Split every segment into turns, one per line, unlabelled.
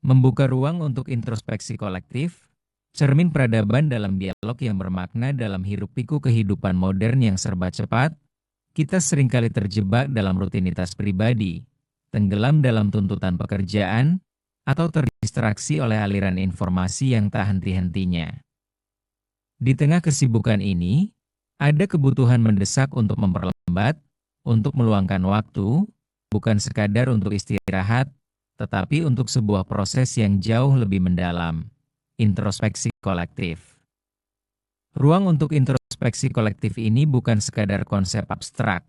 Membuka ruang untuk introspeksi kolektif, cermin peradaban dalam dialog yang bermakna dalam hiruk-pikuk kehidupan modern yang serba cepat. Kita seringkali terjebak dalam rutinitas pribadi, tenggelam dalam tuntutan pekerjaan, atau terdistraksi oleh aliran informasi yang tak henti-hentinya. Di tengah kesibukan ini, ada kebutuhan mendesak untuk memperlambat, untuk meluangkan waktu, bukan sekadar untuk istirahat, tetapi untuk sebuah proses yang jauh lebih mendalam, introspeksi kolektif. Ruang untuk introspeksi kolektif ini bukan sekadar konsep abstrak.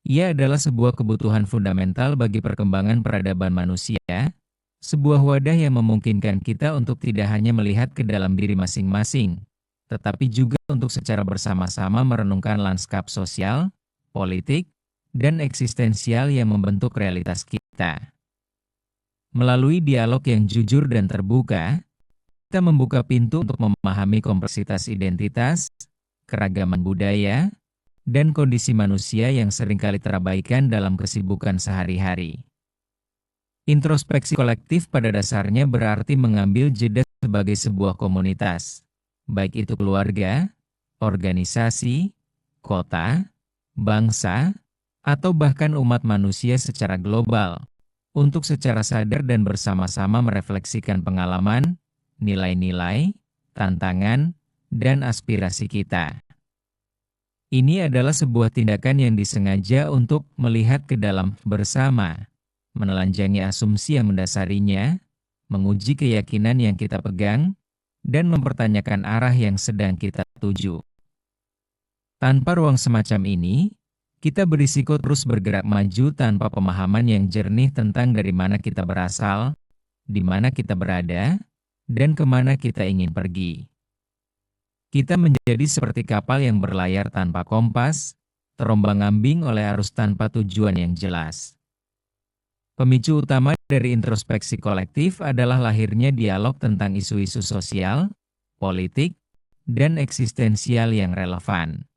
Ia adalah sebuah kebutuhan fundamental bagi perkembangan peradaban manusia, sebuah wadah yang memungkinkan kita untuk tidak hanya melihat ke dalam diri masing-masing, tetapi juga untuk secara bersama-sama merenungkan lanskap sosial, politik, dan eksistensial yang membentuk realitas kita. Melalui dialog yang jujur dan terbuka, kita membuka pintu untuk memahami kompleksitas identitas, keragaman budaya, dan kondisi manusia yang seringkali terabaikan dalam kesibukan sehari-hari. Introspeksi kolektif pada dasarnya berarti mengambil jeda sebagai sebuah komunitas, baik itu keluarga, organisasi, kota, bangsa, atau bahkan umat manusia secara global, untuk secara sadar dan bersama-sama merefleksikan pengalaman, nilai-nilai, tantangan, dan aspirasi kita. Ini adalah sebuah tindakan yang disengaja untuk melihat ke dalam bersama, menelanjangi asumsi yang mendasarinya, menguji keyakinan yang kita pegang, dan mempertanyakan arah yang sedang kita tuju. Tanpa ruang semacam ini, kita berisiko terus bergerak maju tanpa pemahaman yang jernih tentang dari mana kita berasal, di mana kita berada, dan kemana kita ingin pergi. Kita menjadi seperti kapal yang berlayar tanpa kompas, terombang-ambing oleh arus tanpa tujuan yang jelas. Pemicu utama dari introspeksi kolektif adalah lahirnya dialog tentang isu-isu sosial, politik, dan eksistensial yang relevan.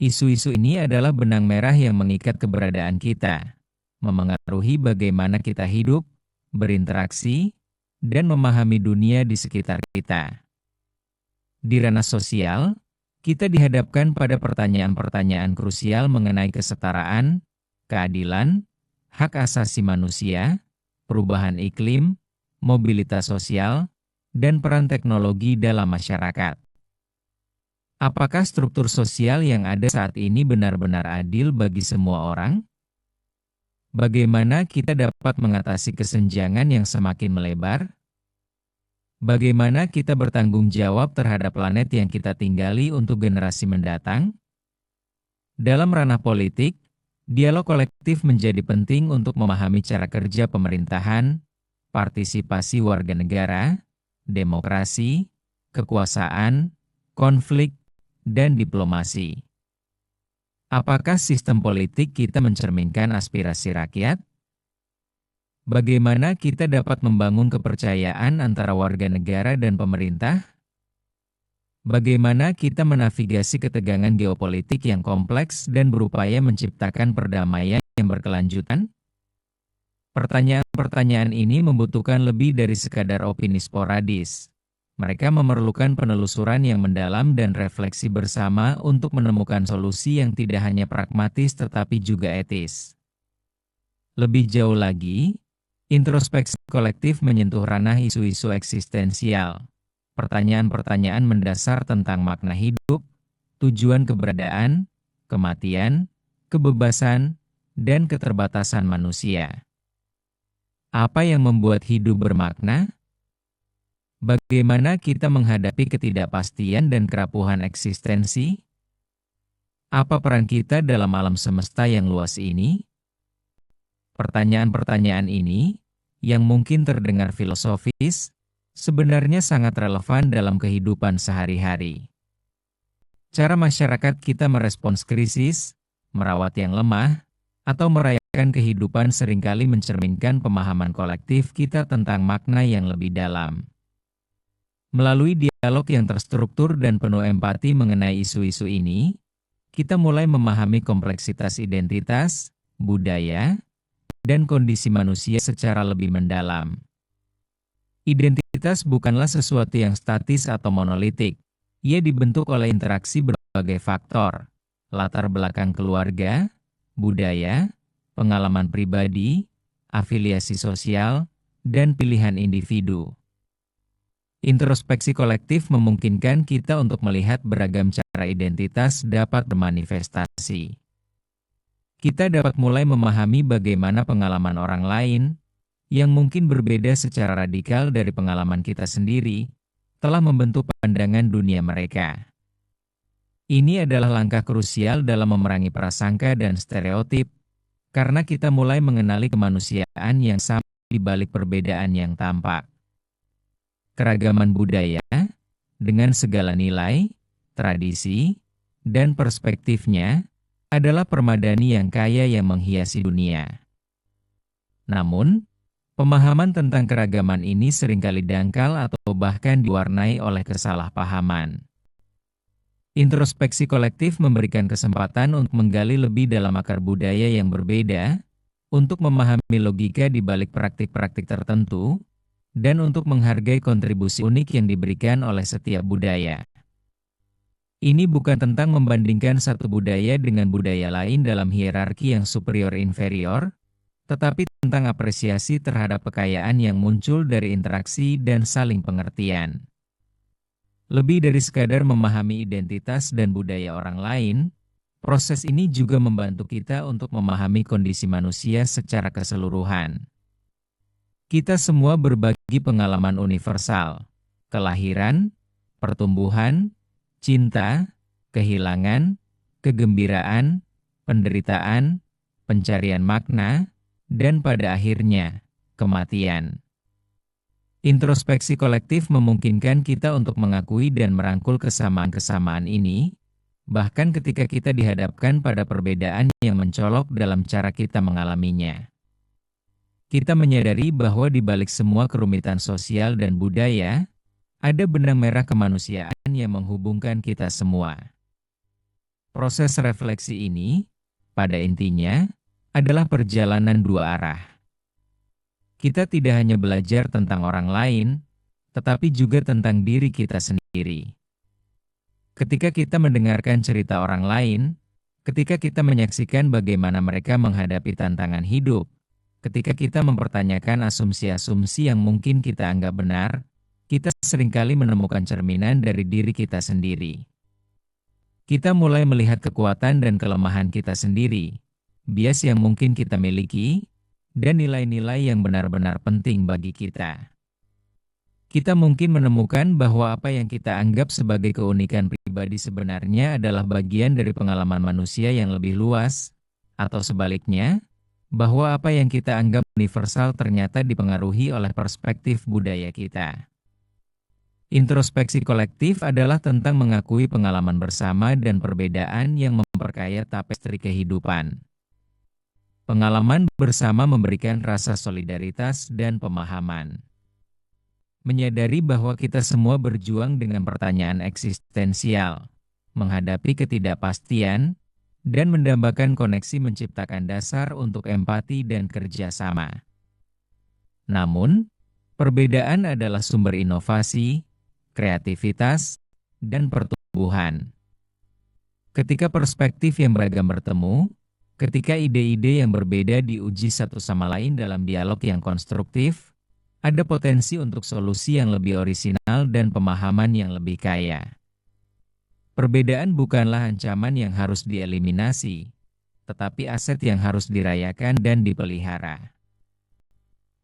Isu-isu ini adalah benang merah yang mengikat keberadaan kita, memengaruhi bagaimana kita hidup, berinteraksi, dan memahami dunia di sekitar kita. Di ranah sosial, kita dihadapkan pada pertanyaan-pertanyaan krusial mengenai kesetaraan, keadilan, hak asasi manusia, perubahan iklim, mobilitas sosial, dan peran teknologi dalam masyarakat. Apakah struktur sosial yang ada saat ini benar-benar adil bagi semua orang? Bagaimana kita dapat mengatasi kesenjangan yang semakin melebar? Bagaimana kita bertanggung jawab terhadap planet yang kita tinggali untuk generasi mendatang? Dalam ranah politik, dialog kolektif menjadi penting untuk memahami cara kerja pemerintahan, partisipasi warga negara, demokrasi, kekuasaan, konflik, dan diplomasi. Apakah sistem politik kita mencerminkan aspirasi rakyat? Bagaimana kita dapat membangun kepercayaan antara warga negara dan pemerintah? Bagaimana kita menavigasi ketegangan geopolitik yang kompleks dan berupaya menciptakan perdamaian yang berkelanjutan? Pertanyaan-pertanyaan ini membutuhkan lebih dari sekadar opini sporadis. Mereka memerlukan penelusuran yang mendalam dan refleksi bersama untuk menemukan solusi yang tidak hanya pragmatis tetapi juga etis. Lebih jauh lagi, introspeksi kolektif menyentuh ranah isu-isu eksistensial. Pertanyaan-pertanyaan mendasar tentang makna hidup, tujuan keberadaan, kematian, kebebasan, dan keterbatasan manusia. Apa yang membuat hidup bermakna? Bagaimana kita menghadapi ketidakpastian dan kerapuhan eksistensi? Apa peran kita dalam alam semesta yang luas ini? Pertanyaan-pertanyaan ini, yang mungkin terdengar filosofis, sebenarnya sangat relevan dalam kehidupan sehari-hari. Cara masyarakat kita merespons krisis, merawat yang lemah, atau merayakan kehidupan seringkali mencerminkan pemahaman kolektif kita tentang makna yang lebih dalam. Melalui dialog yang terstruktur dan penuh empati mengenai isu-isu ini, kita mulai memahami kompleksitas identitas, budaya, dan kondisi manusia secara lebih mendalam. Identitas bukanlah sesuatu yang statis atau monolitik. Ia dibentuk oleh interaksi berbagai faktor, latar belakang keluarga, budaya, pengalaman pribadi, afiliasi sosial, dan pilihan individu. Introspeksi kolektif memungkinkan kita untuk melihat beragam cara identitas dapat bermanifestasi. Kita dapat mulai memahami bagaimana pengalaman orang lain, yang mungkin berbeda secara radikal dari pengalaman kita sendiri, telah membentuk pandangan dunia mereka. Ini adalah langkah krusial dalam memerangi prasangka dan stereotip, karena kita mulai mengenali kemanusiaan yang sama di balik perbedaan yang tampak. Keragaman budaya, dengan segala nilai, tradisi, dan perspektifnya, adalah permadani yang kaya yang menghiasi dunia. Namun, pemahaman tentang keragaman ini seringkali dangkal atau bahkan diwarnai oleh kesalahpahaman. Introspeksi kolektif memberikan kesempatan untuk menggali lebih dalam akar budaya yang berbeda, untuk memahami logika di balik praktik-praktik tertentu, dan untuk menghargai kontribusi unik yang diberikan oleh setiap budaya. Ini bukan tentang membandingkan satu budaya dengan budaya lain dalam hierarki yang superior-inferior, tetapi tentang apresiasi terhadap kekayaan yang muncul dari interaksi dan saling pengertian. Lebih dari sekadar memahami identitas dan budaya orang lain, proses ini juga membantu kita untuk memahami kondisi manusia secara keseluruhan. Kita semua berbagi pengalaman universal, kelahiran, pertumbuhan, cinta, kehilangan, kegembiraan, penderitaan, pencarian makna, dan pada akhirnya, kematian. Introspeksi kolektif memungkinkan kita untuk mengakui dan merangkul kesamaan-kesamaan ini, bahkan ketika kita dihadapkan pada perbedaan yang mencolok dalam cara kita mengalaminya. Kita menyadari bahwa di balik semua kerumitan sosial dan budaya, ada benang merah kemanusiaan yang menghubungkan kita semua. Proses refleksi ini, pada intinya, adalah perjalanan dua arah. Kita tidak hanya belajar tentang orang lain, tetapi juga tentang diri kita sendiri. Ketika kita mendengarkan cerita orang lain, ketika kita menyaksikan bagaimana mereka menghadapi tantangan hidup, ketika kita mempertanyakan asumsi-asumsi yang mungkin kita anggap benar, kita seringkali menemukan cerminan dari diri kita sendiri. Kita mulai melihat kekuatan dan kelemahan kita sendiri, bias yang mungkin kita miliki, dan nilai-nilai yang benar-benar penting bagi kita. Kita mungkin menemukan bahwa apa yang kita anggap sebagai keunikan pribadi sebenarnya adalah bagian dari pengalaman manusia yang lebih luas, atau sebaliknya, bahwa apa yang kita anggap universal ternyata dipengaruhi oleh perspektif budaya kita. Introspeksi kolektif adalah tentang mengakui pengalaman bersama dan perbedaan yang memperkaya tapestri kehidupan. Pengalaman bersama memberikan rasa solidaritas dan pemahaman. Menyadari bahwa kita semua berjuang dengan pertanyaan eksistensial, menghadapi ketidakpastian, dan mendambakan koneksi menciptakan dasar untuk empati dan kerjasama. Namun, perbedaan adalah sumber inovasi, kreativitas, dan pertumbuhan. Ketika perspektif yang beragam bertemu, ketika ide-ide yang berbeda diuji satu sama lain dalam dialog yang konstruktif, ada potensi untuk solusi yang lebih orisinal dan pemahaman yang lebih kaya. Perbedaan bukanlah ancaman yang harus dieliminasi, tetapi aset yang harus dirayakan dan dipelihara.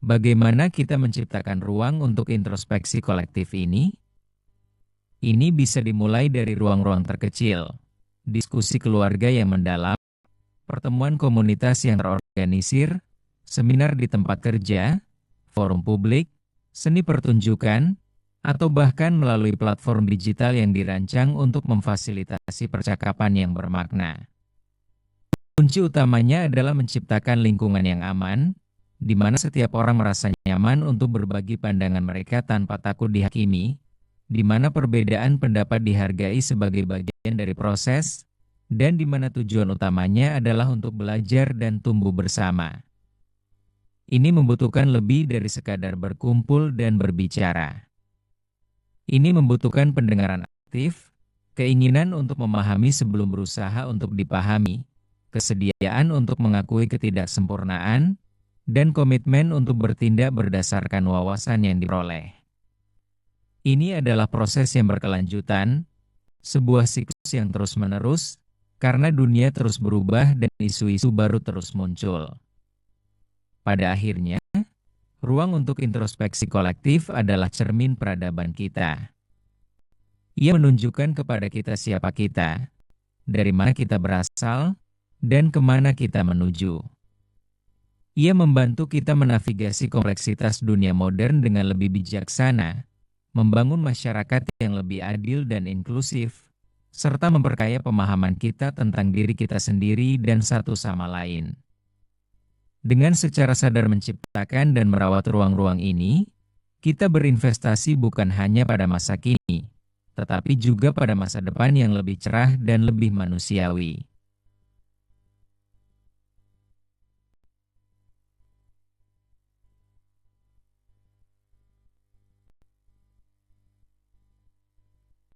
Bagaimana kita menciptakan ruang untuk introspeksi kolektif ini? Ini bisa dimulai dari ruang-ruang terkecil, diskusi keluarga yang mendalam, pertemuan komunitas yang terorganisir, seminar di tempat kerja, forum publik, seni pertunjukan, atau bahkan melalui platform digital yang dirancang untuk memfasilitasi percakapan yang bermakna. Kunci utamanya adalah menciptakan lingkungan yang aman, di mana setiap orang merasa nyaman untuk berbagi pandangan mereka tanpa takut dihakimi, di mana perbedaan pendapat dihargai sebagai bagian dari proses, dan di mana tujuan utamanya adalah untuk belajar dan tumbuh bersama. Ini membutuhkan lebih dari sekadar berkumpul dan berbicara. Ini membutuhkan pendengaran aktif, keinginan untuk memahami sebelum berusaha untuk dipahami, kesediaan untuk mengakui ketidaksempurnaan, dan komitmen untuk bertindak berdasarkan wawasan yang diperoleh. Ini adalah proses yang berkelanjutan, sebuah siklus yang terus-menerus, karena dunia terus berubah dan isu-isu baru terus muncul. Pada akhirnya, ruang untuk introspeksi kolektif adalah cermin peradaban kita. Ia menunjukkan kepada kita siapa kita, dari mana kita berasal, dan kemana kita menuju. Ia membantu kita menavigasi kompleksitas dunia modern dengan lebih bijaksana, membangun masyarakat yang lebih adil dan inklusif, serta memperkaya pemahaman kita tentang diri kita sendiri dan satu sama lain. Dengan secara sadar menciptakan dan merawat ruang-ruang ini, kita berinvestasi bukan hanya pada masa kini, tetapi juga pada masa depan yang lebih cerah dan lebih manusiawi.